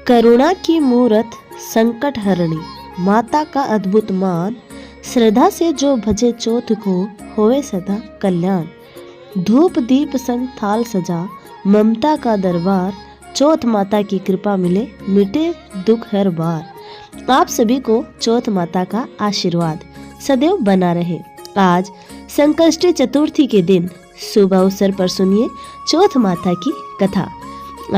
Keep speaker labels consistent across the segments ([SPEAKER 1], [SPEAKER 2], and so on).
[SPEAKER 1] करुणा की मूरत संकट हरणी, माता का अद्भुत मान, श्रद्धा से जो भजे चौथ को होवे सदा कल्याण। धूप दीप संग थाल सजा, ममता का दरबार, चौथ माता की कृपा मिले मिटे दुख हर बार। आप सभी को चौथ माता का आशीर्वाद सदैव बना रहे। आज संकष्टी चतुर्थी के दिन शुभ अवसर पर सुनिए चौथ माता की कथा।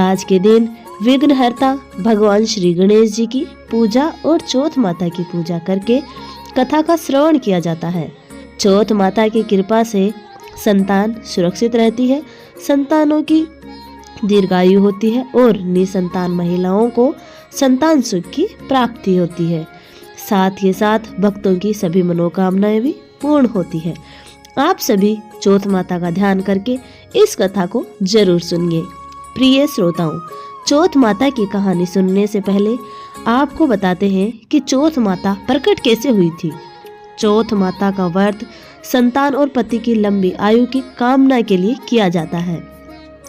[SPEAKER 1] आज के दिन विघ्नहर्ता भगवान श्री गणेश जी की पूजा और चौथ माता की पूजा करके कथा का श्रवण किया जाता है। चौथ माता की कृपा से संतान सुरक्षित रहती है, संतानों की दीर्घायु होती है और निसंतान महिलाओं को संतान सुख की प्राप्ति होती है। साथ ही साथ भक्तों की सभी मनोकामनाएं भी पूर्ण होती है। आप सभी चौथ माता का ध्यान करके इस कथा को जरूर सुनिए। प्रिय श्रोताओं, चौथ माता की कहानी सुनने से पहले आपको बताते हैं कि चौथ माता प्रकट कैसे हुई थी। चौथ माता का व्रत संतान और पति की लंबी आयु की कामना के लिए किया जाता है।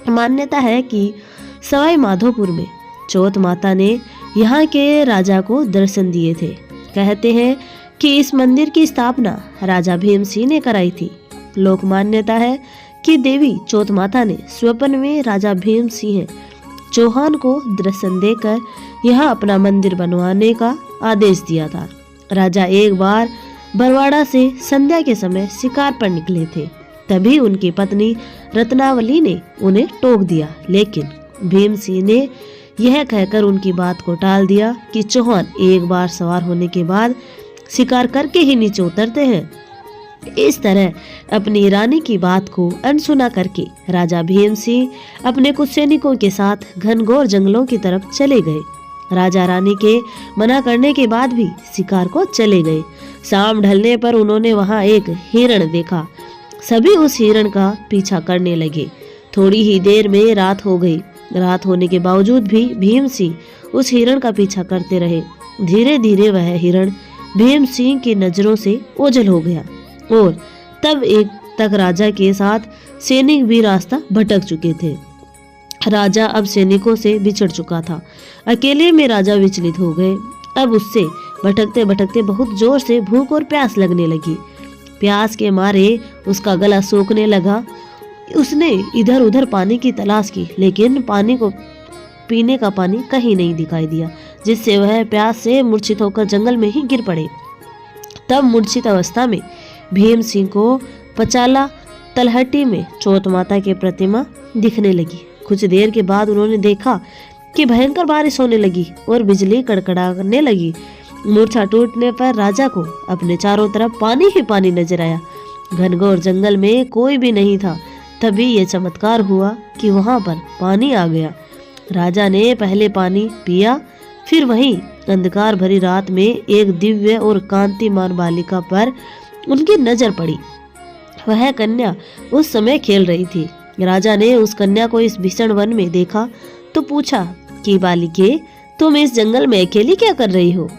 [SPEAKER 1] मान्यता है कि सवाई माधोपुर में चौथ माता ने यहाँ के राजा को दर्शन दिए थे। कहते हैं कि इस मंदिर की स्थापना राजा भीम सिंह ने कराई थी। लोक मान्यता है कि देवी चौथ माता ने स्वप्न में राजा भीम सिंह चौहान को दर्शन देकर यहाँ अपना मंदिर बनवाने का आदेश दिया था। राजा एक बार बरवाड़ा से संध्या के समय शिकार पर निकले थे, तभी उनकी पत्नी रत्नावली ने उन्हें टोक दिया, लेकिन भीम सिंह ने यह कहकर उनकी बात को टाल दिया कि चौहान एक बार सवार होने के बाद शिकार करके ही नीचे उतरते हैं। इस तरह अपनी रानी की बात को अनसुना करके राजा भीम सिंह अपने कुछ सैनिकों के साथ घनघोर जंगलों की तरफ चले गए। राजा रानी के मना करने के बाद भी शिकार को चले गए। शाम ढलने पर उन्होंने वहां एक हिरण देखा। सभी उस हिरण का पीछा करने लगे। थोड़ी ही देर में रात हो गई। रात होने के बावजूद भी भीम सिंह उस हिरण का पीछा करते रहे। धीरे धीरे वह हिरण भीम सिंह की नजरों से ओझल हो गया और तब एक तक राजा के साथ सैनिक भी रास्ता भटक चुके थे। राजा अब सैनिकों से बिछड़ चुका था। अकेले में राजा विचलित हो गए। अब उससे भटकते भटकते बहुत जोर से भूख और प्यास लगने लगी। प्यास के मारे उसका गला सूखने लगा। उसने इधर उधर पानी की तलाश की, लेकिन पानी को पीने का पानी कहीं नहीं दिखाई दिया, जिससे वह प्यास से मूर्छित होकर जंगल में ही गिर पड़े। तब मूर्छित अवस्था में भीम सिंह को पचाला तलहटी में चौथ माता की प्रतिमा दिखने लगी। कुछ देर के बाद उन्होंने देखा कि भयंकर बारिश होने लगी और बिजली कड़कड़ाने लगी। मूर्छा टूटने पर राजा को अपने चारों तरफ पानी ही पानी नजर आया। घनघोर जंगल में कोई भी नहीं था। तभी यह चमत्कार हुआ कि वहां पर पानी आ गया। राजा ने पहले पानी पिया, फिर वहीं अंधकार भरी रात में एक दिव्य और कांतिमान बालिका पर उनकी नजर पड़ी। वह कन्या उस समय खेल रही थी। राजा ने उस कन्या को इस भीषण वन में देखा तो पूछा कि बालिके, तुम इस जंगल में अकेली क्या कर रही हो?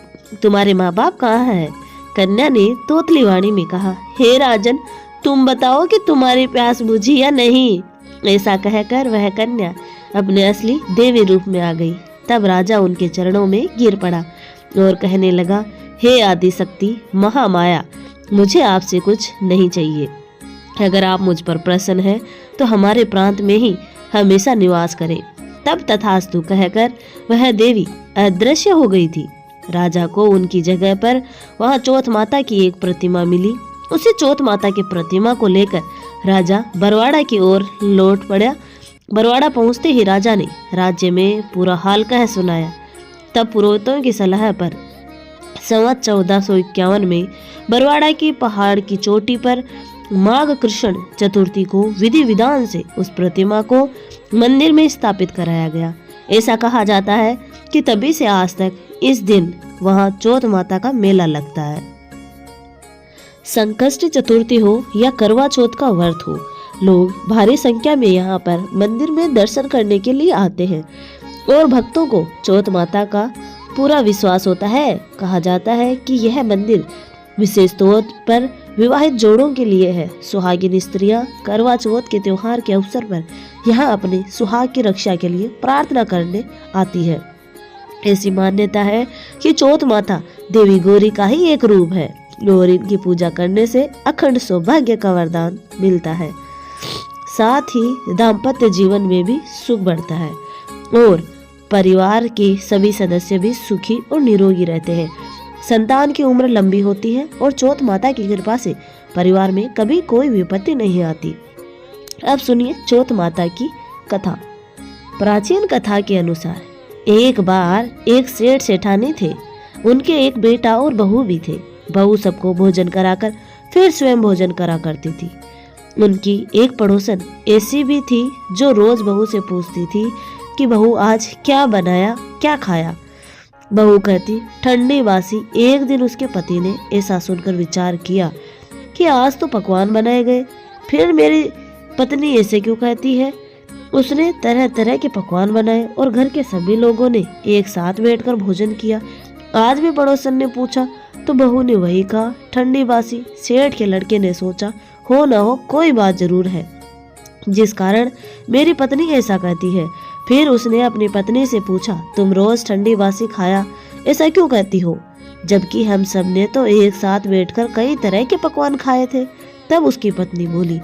[SPEAKER 1] तुम्हारे माँ बाप कहाँ हैं? कन्या ने तोतली वाणी में कहा, हे राजन, तुम बताओ कि तुम्हारी प्यास बुझी या नहीं। ऐसा कहकर वह कन्या अपने असली देवी रूप में आ गई। तब राजा उनके चरणों में गिर पड़ा और कहने लगा, हे आदि शक्ति महामाया, मुझे आपसे कुछ नहीं चाहिए। अगर आप मुझ पर प्रसन्न हैं तो हमारे प्रांत में ही हमेशा निवास करें। तब तथास्तु कहकर वह देवी अदृश्य हो गई थी। राजा को उनकी जगह पर वहां चौथ माता की एक प्रतिमा मिली। उसी चौथ माता की प्रतिमा को लेकर राजा बरवाड़ा की ओर लौट पड़ा। बरवाड़ा पहुंचते ही राजा ने राज्य में पूरा हाल कह सुनाया। तब पुरोहितों की सलाह पर संवत 1451 में बरवाड़ा की पहाड़ की चोटी पर माघ कृष्ण चतुर्थी को विधि विधान से उस प्रतिमा को मंदिर में स्थापित कराया गया। ऐसा कहा जाता है कि तभी से आज तक इस दिन वहां चौथ माता का मेला लगता है। संकष्टी चतुर्थी हो या करवा चौथ का व्रत हो, लोग भारी संख्या में यहाँ पर मंदिर में दर्शन करने के लिए आते हैं और भक्तों को चौथ माता का पूरा विश्वास होता है। कहा जाता है कि यह मंदिर विशेष तौर पर विवाहित जोड़ों के लिए है। सुहागिन स्त्रियां करवा चौथ के त्योहार के अवसर पर यहाँ अपने सुहाग की रक्षा के लिए प्रार्थना करने आती है। ऐसी मान्यता है कि चौथ माता देवी गौरी का ही एक रूप है और इनकी पूजा करने से अखंड सौभाग्य का वरदान मिलता है। साथ ही दाम्पत्य जीवन में भी सुख बढ़ता है और परिवार के सभी सदस्य भी सुखी और निरोगी रहते हैं। संतान की उम्र लंबी होती है और चौथ माता की कृपा से परिवार में कभी कोई विपत्ति नहीं आती। अब सुनिए चौथ माता की कथा। प्राचीन कथा के अनुसार एक बार एक सेठ सेठानी थे। उनके एक बेटा और बहू भी थे। बहू सबको भोजन कराकर फिर स्वयं भोजन करा करती थी। उनकी एक पड़ोसन ऐसी भी थी जो रोज बहू से पूछती थी कि बहू आज क्या बनाया, क्या खाया। बहू कहती ठंडी बासी। एक दिन उसके पति ने ऐसा सुनकर विचार किया कि आज तो पकवान बनाए गए, फिर मेरी पत्नी ऐसे क्यों कहती है। उसने तरह तरह के पकवान बनाए और घर के सभी लोगों ने एक साथ बैठकर भोजन किया। आज भी पड़ोसन ने पूछा तो बहू ने वही कहा, ठंडी बासी। सेठ के लड़के ने सोचा हो न हो कोई बात जरूर है जिस कारण मेरी पत्नी ऐसा कहती है। फिर उसने अपनी पत्नी से पूछा तुम रोज ठंडी बासी खाया ऐसा क्यों कहती हो, जबकि हम सब ने तो एक साथ बैठकर कई तरह के पकवान खाए थे। तब उसकी पत्नी बोली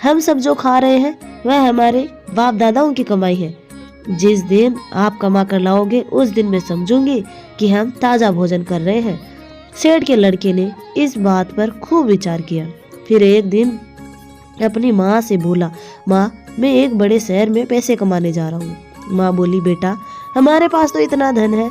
[SPEAKER 1] हम सब जो खा रहे हैं वह हमारे बाप दादाओं की कमाई है। जिस दिन आप कमा कर लाओगे उस दिन मैं समझूंगी कि हम ताजा भोजन कर रहे हैं। सेठ के लड़के ने इस बात पर खूब विचार किया। फिर एक दिन अपनी माँ से बोला माँ मैं एक बड़े शहर में पैसे कमाने जा रहा हूँ। माँ बोली बेटा हमारे पास तो इतना धन है,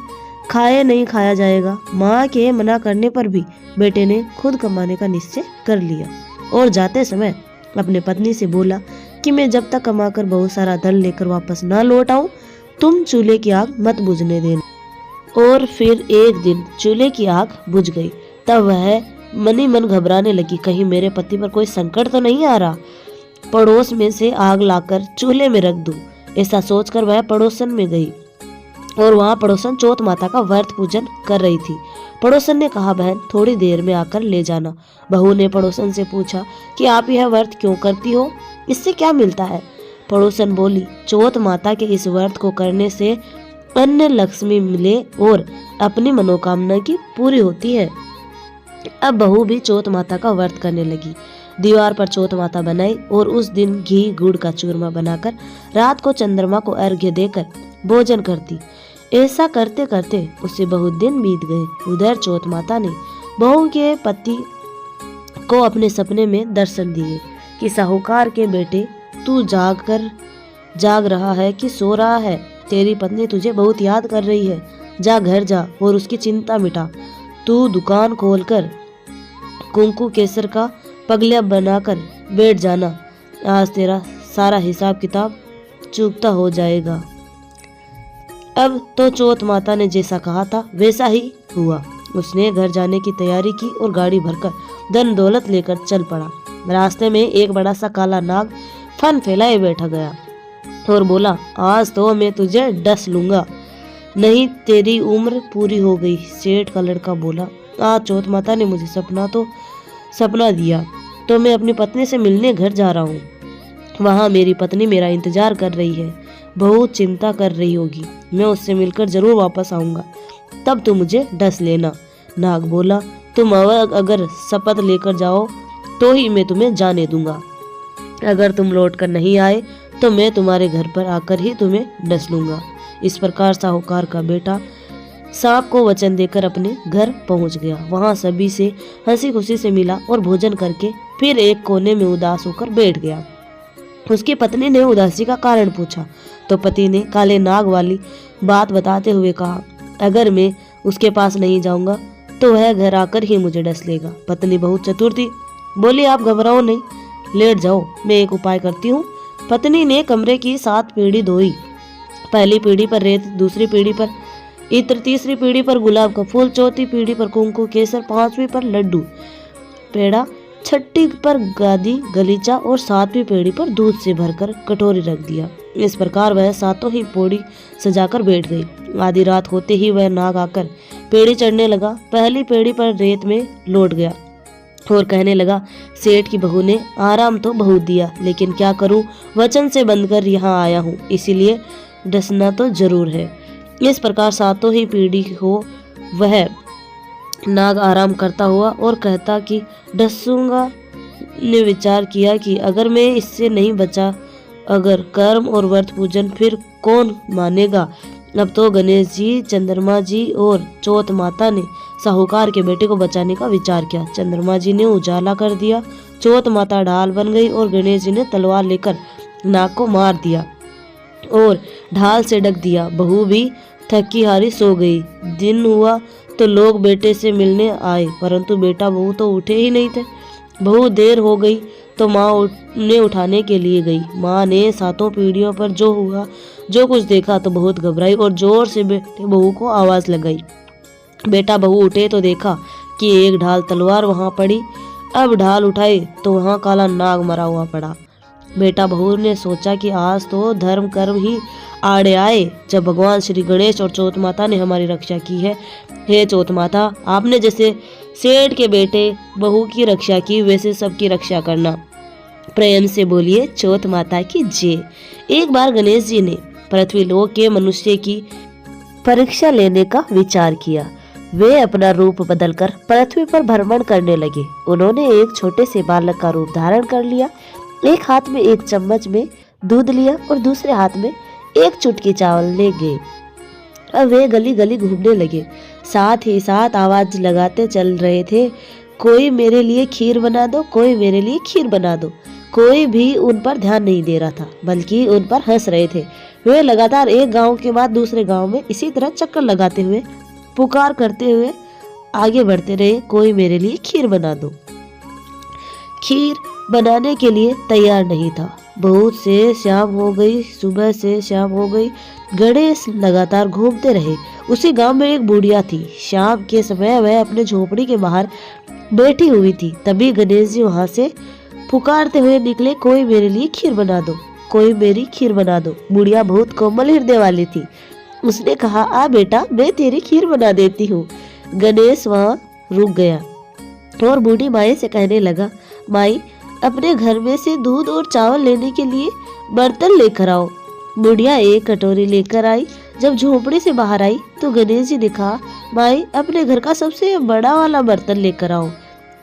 [SPEAKER 1] खाए नहीं खाया जाएगा। माँ के मना करने पर भी बेटे ने खुद कमाने का निश्चय कर लिया और जाते समय अपने पत्नी से बोला कि मैं जब तक कमाकर बहुत सारा धन लेकर वापस ना लौट आऊं तुम चूल्हे की आग मत बुझने देना। और फिर एक दिन चूल्हे की आग बुझ गई। तब वह मनी मन घबराने लगी, कहीं मेरे पति पर कोई संकट तो नहीं आ रहा, पड़ोस में से आग लाकर चूल्हे में रख दूं। ऐसा सोचकर वह पड़ोसन में गई और वहां पड़ोसन चौथ माता का व्रत पूजन कर रही थी। पड़ोसन ने कहा बहन थोड़ी देर में आकर ले जाना। बहू ने पड़ोसन से पूछा कि आप यह व्रत क्यों करती हो, इससे क्या मिलता है। पड़ोसन बोली चौथ माता के इस व्रत को करने से अन्न लक्ष्मी मिले और अपनी मनोकामना की पूरी होती है। अब बहू भी चौथ माता का व्रत करने लगी। दीवार पर चौथ माता बनाई और उस दिन घी गुड़ का चूरमा बनाकर रात को चंद्रमा को अर्घ्य देकर भोजन करती। ऐसा करते करते उससे बहुत दिन बीत गए। उधर चौथ माता ने बहू के पति को अपने सपने में दर्शन दिए कि साहूकार के बेटे तू जाग रहा है कि सो रहा है, तेरी पत्नी तुझे बहुत याद कर रही है, जा घर जा और उसकी चिंता मिटा। तू दुकान खोलकर कुंकू केसर का पगलिया बनाकर बैठ जाना, आज तेरा सारा हिसाब किताब चूकता हो जाएगा। अब तो चौथ माता ने जैसा कहा था वैसा ही हुआ। उसने घर जाने की तैयारी की और गाड़ी भरकर धन दौलत लेकर चल पड़ा। रास्ते में एक बड़ा सा काला नाग फन फैलाए बैठा गया और बोला आज तो मैं तुझे डस लूंगा, नहीं तेरी उम्र पूरी हो गई। सेठ का लड़का बोला आज चौथ माता ने मुझे सपना दिया तो मैं अपनी पत्नी से मिलने घर जा रहा हूँ। वहाँ मेरी पत्नी मेरा इंतजार कर रही है, बहुत चिंता कर रही होगी। मैं उससे मिलकर जरूर वापस आऊंगा, तब तुम मुझे डस लेना। नाग बोला तुम अगर शपथ लेकर जाओ तो ही मैं तुम्हें जाने दूंगा, अगर तुम लौट कर नहीं आए तो मैं तुम्हारे घर पर आकर ही तुम्हें डस लूंगा। इस प्रकार साहूकार का बेटा सांप को वचन देकर अपने घर पहुंच गया। वहां सभी से हंसी खुशी से मिला और भोजन करके फिर एक कोने में उदास होकर बैठ गया। उसकी पत्नी ने उदासी का कारण पूछा तो पति ने काले नाग वाली बात बताते हुए कहा अगर मैं उसके पास नहीं जाऊंगा तो वह घर आकर ही मुझे डस लेगा। पत्नी बहुत चतुर थी, बोली आप घबराओ नहीं, लेट जाओ, मैं एक उपाय करती हूँ। पत्नी ने कमरे की 7 पीढ़ी धोई। पहली पीढ़ी पर रेत, दूसरी पीढ़ी पर इत्र, तीसरी पीढ़ी पर गुलाब का फूल, चौथी पीढ़ी पर कुंकू केसर, 5वीं पर लड्डू पेड़ा, 6ठी पर गादी गलीचा और 7वीं पीढ़ी पर दूध से भरकर कटोरी रख दिया। इस प्रकार वह 7 ही पौड़ी सजाकर बैठ गई। आधी रात होते ही वह नाग आकर पेड़ी चढ़ने लगा। पहली पेड़ी पर रेत में लौट गया और कहने लगा सेठ की बहू ने आराम तो बहुत दिया, लेकिन क्या करूं, वचन से बंधकर यहाँ आया हूँ, इसीलिए डसना तो जरूर है। इस प्रकार सातों ही पीढ़ी हो वह नाग आराम करता हुआ और कहता कि डसूंगा ने विचार किया कि अगर मैं इससे नहीं बचा, अगर कर्म और व्रत पूजन फिर कौन मानेगा। अब तो गणेश जी, चंद्रमा जी और चौथ माता ने साहूकार के बेटे को बचाने का विचार किया। चंद्रमा जी ने उजाला कर दिया, चौथ माता ढाल बन गई और गणेश जी ने तलवार लेकर नाग को मार दिया और ढाल से ढक दिया। बहू भी थकी हारी सो गई। दिन हुआ तो लोग बेटे से मिलने आए, परंतु बेटा बहू तो उठे ही नहीं थे। बहुत देर हो गई तो माँ ने उठाने के लिए गई। माँ ने सातों पीढ़ियों पर जो हुआ जो कुछ देखा तो बहुत घबराई और जोर से बेटे बहू को आवाज लगाई। बेटा बहू उठे तो देखा कि एक ढाल तलवार वहां पड़ी। अब ढाल उठाई तो वहां काला नाग मरा हुआ पड़ा। बेटा बहू ने सोचा कि आज तो धर्म कर्म ही आड़े आए, जब भगवान श्री गणेश और चौथ माता ने हमारी रक्षा की है। हे चौथ माता, आपने जैसे सेठ के बेटे बहू की रक्षा की वैसे सबकी रक्षा करना। प्रेम से बोलिए चौथ माता की जय। एक बार गणेश जी ने पृथ्वी लोक के मनुष्य की परीक्षा लेने का विचार किया। वे अपना रूप बदलकर पृथ्वी पर भ्रमण करने लगे। उन्होंने एक छोटे से बालक का रूप धारण कर लिया। एक हाथ में एक चम्मच में दूध लिया और दूसरे हाथ में एक चुटकी चावल ले गए। अब वे गली गली घूमने लगे, साथ ही साथ आवाज लगाते चल रहे थे, कोई मेरे लिए खीर बना दो, कोई मेरे लिए खीर बना दो। कोई भी उन पर ध्यान नहीं दे रहा था, बल्कि उन पर हंस रहे थे। वे लगातार एक गांव के बाद दूसरे गांव में इसी तरह चक्कर लगाते हुए, पुकार करते हुए आगे बढ़ते रहे, कोई मेरे लिए खीर बना दो। खीर बनाने के लिए तैयार नहीं था। बहुत से शाम हो गई, सुबह से शाम हो गई। गणेश लगातार घूमते रहे। उसी गांव में एक बुढ़िया थी। शाम के समय वह अपने झोपड़ी के बाहर बैठी हुई थी। तभी गणेश जी वहां से पुकारते हुए निकले, कोई मेरे लिए खीर बना दो, कोई मेरी खीर बना दो। बुढ़िया बहुत कोमल हृदय वाली थी। उसने कहा, आ बेटा, मैं तेरी खीर बना देती हूँ। गणेश वहां रुक गया और बूढ़ी माई से कहने लगा, माई, अपने घर में से दूध और चावल लेने के लिए बर्तन लेकर आओ। बुढ़िया एक कटोरी लेकर आई। जब झोपड़ी से बाहर आई तो गणेश जी ने कहा, माई, अपने घर का सबसे बड़ा वाला बर्तन लेकर आओ।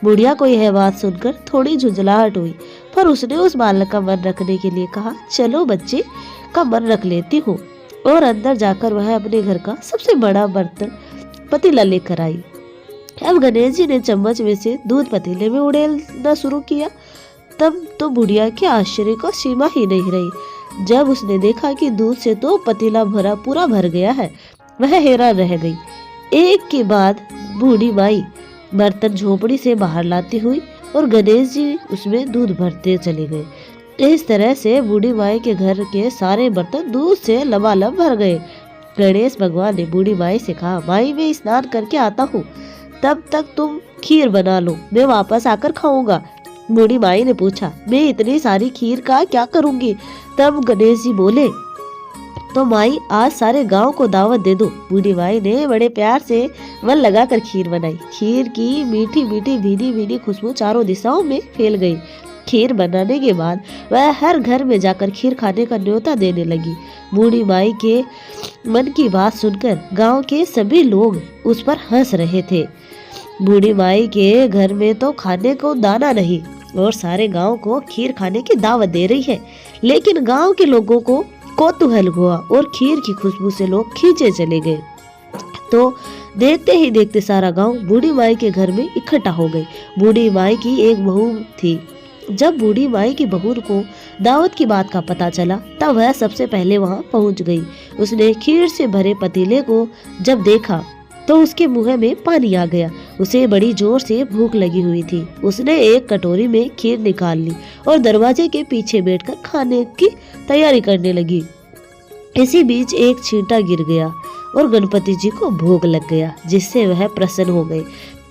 [SPEAKER 1] बुढ़िया को यह बात सुनकर थोड़ी झुंझलाहट हुई, पर उसने उस बालक का मन रखने के लिए कहा, चलो बच्चे का मन रख लेती हूँ। और अंदर जाकर वह अपने घर का सबसे बड़ा बर्तन पतीला लेकर आई। अब गणेश जी ने चम्मच में से दूध पतीले में उड़ेलना शुरू किया। तब तो बुढ़िया के आश्चर्य को सीमा ही नहीं रही। जब उसने देखा कि दूध से तो पतीला पूरा भर गया है, वह हैरान रह गई। एक के बाद बूढ़ी माई बर्तन झोपड़ी से बाहर लाती हुई और गणेश जी उसमें दूध भरते चले गए। इस तरह से बूढ़ी माई के घर के सारे बर्तन दूध से लबालब भर गए। गणेश भगवान ने बूढ़ी माई से कहा, माई, मैं स्नान करके आता हूँ, तब तक तुम खीर बना लो, मैं वापस आकर खाऊंगा। बूढ़ी माई ने पूछा, मैं इतनी सारी खीर का क्या करूंगी? तब गणेश जी बोले, तो माई, आज सारे गांव को दावत दे दो। बूढ़ी माई ने बड़े प्यार से मन लगाकर खीर बनाई। खीर की मीठी मीठी भीनी भीनी खुशबू चारों दिशाओं में फैल गई। खीर बनाने के बाद वह हर घर में जाकर खीर खाने का न्योता देने लगी। बूढ़ी माई के मन की बात सुनकर गांव के सभी लोग उस पर हंस रहे थे। बूढ़ी माई के घर में तो खाने को दाना नहीं और सारे गांव को खीर खाने की दावत दे रही है, लेकिन गांव के लोगों को कौतूहल हुआ और खीर की खुशबू से लोग खींचे चले गए। तो देखते ही देखते सारा गांव बूढ़ी माई के घर में इकट्ठा हो गए। बूढ़ी माई की एक बहू थी। जब बूढ़ी माई की बहू को दावत की बात का पता चला, तब वह सबसे पहले वहां पहुंच गई। उसने खीर से भरे पतीले को जब देखा तो उसके मुंह में पानी आ गया। उसे बड़ी जोर से भूख लगी हुई थी। उसने एक कटोरी में खीर निकाल ली और दरवाजे के पीछे बैठकर खाने की तैयारी करने लगी। इसी बीच एक छींटा गिर गया और गणपति जी को भोग लग गया, जिससे वह प्रसन्न हो गए।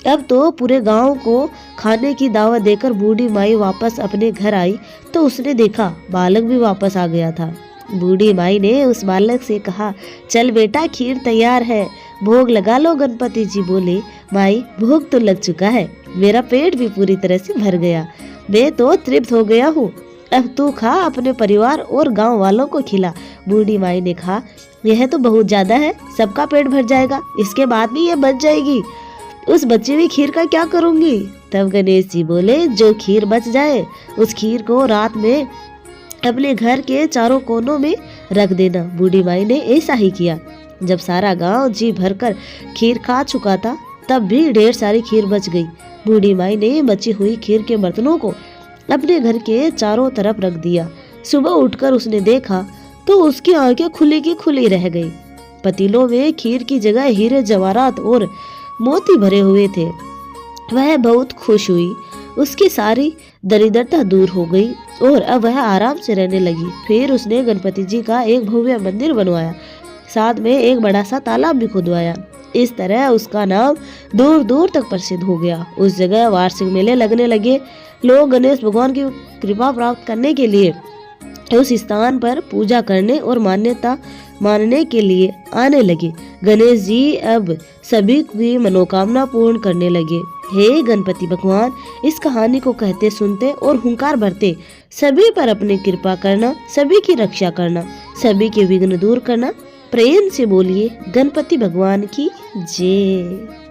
[SPEAKER 1] अब तो पूरे गांव को खाने की दावत देकर बूढ़ी माई वापस अपने घर आई तो उसने देखा बालक भी वापस आ गया था। बूढ़ी माई ने उस बालक से कहा, चल बेटा, खीर तैयार है, भोग लगा लो। गणपति जी बोले, माई, भोग तो लग चुका है, मेरा पेट भी पूरी तरह से भर गया, मैं तो तृप्त हो गया हूँ। अब तू खा, अपने परिवार और गांव वालों को खिला। बूढ़ी माई ने कहा, यह तो बहुत ज्यादा है, सबका पेट भर जाएगा, इसके बाद भी ये बच जाएगी। उस बची हुई खीर का क्या करूंगी? तब गणेश जी बोले, जो खीर बच जाए उस खीर को रात में अपने घर के चारों कोनों में रख देना। बूढ़ी माई ने ऐसा ही किया। जब सारा गांव जी भरकर खीर खा चुका था, तब भी ढेर सारी खीर बच गई। बूढ़ी माई ने बची हुई खीर के बर्तनों को अपने घर के चारों तरफ रख दिया। सुबह उठकर उसने देखा तो उसकी आंखें खुली की खुली रह गई। पतीलों में खीर की जगह हीरे जवाहरात और मोती भरे हुए थे। वह बहुत खुश हुई। उसकी सारी दरिद्रता दूर हो गई और अब वह आराम से रहने लगी। फिर उसने गणपति जी का एक भव्य मंदिर बनवाया, साथ में एक बड़ा सा तालाब भी खुदवाया। इस तरह उसका नाम दूर दूर तक प्रसिद्ध हो गया। उस जगह वार्षिक मेले लगने लगे। लोग गणेश भगवान की कृपा प्राप्त करने के लिए उस स्थान पर पूजा करने और मान्यता मानने के लिए आने लगे। गणेश जी अब सभी की मनोकामना पूर्ण करने लगे। हे गणपति भगवान, इस कहानी को कहते सुनते और हुंकार भरते सभी पर अपनी कृपा करना, सभी की रक्षा करना, सभी के विघ्न दूर करना। प्रेम से बोलिए गणपति भगवान की जय।